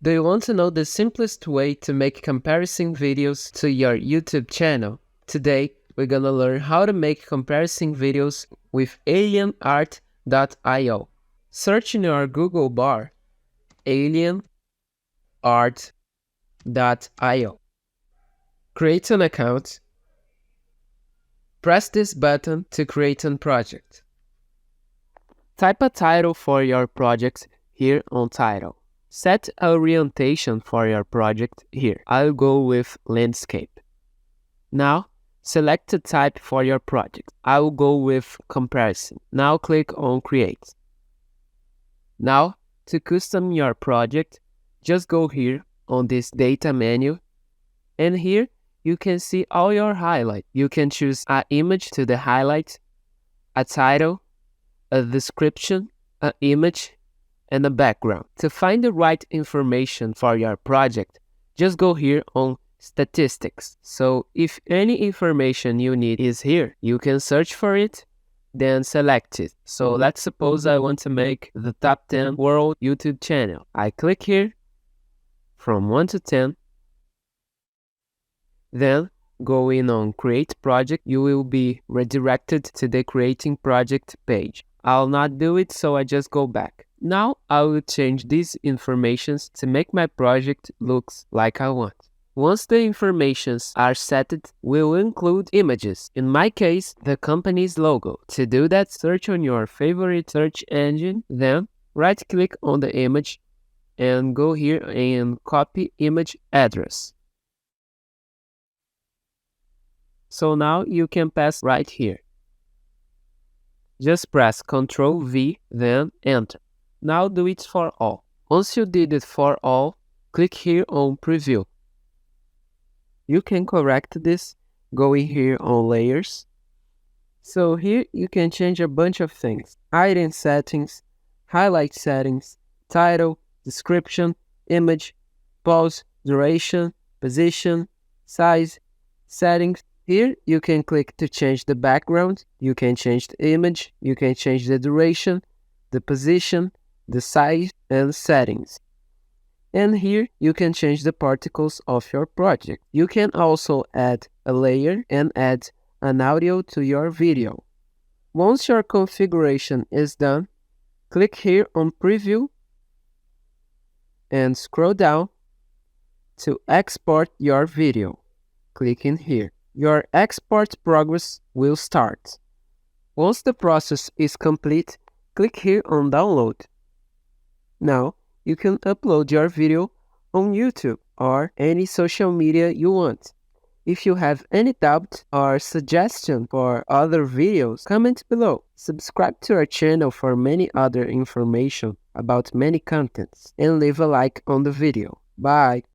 Do you want to know the simplest way to make comparison videos to your YouTube channel? Today, we're gonna learn how to make comparison videos with alienart.io. Search in your Google bar, alienart.io. Create an account. Press this button to create a project. Type a title for your project here on title. Set a orientation for your project here. I'll go with landscape. Now, select the type for your project. I will go with comparison. Now click on create. Now, to custom your project, just go here on this data menu, and here you can see all your highlights. You can choose an image to the highlight, a title, a description, an image, and a background. To find the right information for your project, just go here on statistics. So if any information you need is here, you can search for it, then select it. So let's suppose I want to make the top 10 world YouTube channel. I click here from 1 to 10. Then going on create project, you will be redirected to the creating project page. I'll not do it, so I just go back. Now I will change these informations to make my project looks like I want. Once the informations are set, we'll include images. In my case, the company's logo. To do that, search on your favorite search engine, then right-click on the image and go here and copy image address. So now you can paste right here. Just press Ctrl V, then Enter. Now do it for all. Once you did it for all, click here on Preview. You can correct this going here on Layers. So here you can change a bunch of things. Item settings, highlight settings, title, description, image, pause, duration, position, size, settings. Here you can click to change the background, you can change the image, you can change the duration, the position, the size, and settings. And here you can change the particles of your project. You can also add a layer and add an audio to your video. Once your configuration is done, click here on Preview and scroll down to export your video. Click in here. Your export progress will start. Once the process is complete, click here on Download. Now, you can upload your video on YouTube or any social media you want. If you have any doubt or suggestion for other videos, comment below. Subscribe to our channel for many other information about many contents and leave a like on the video. Bye!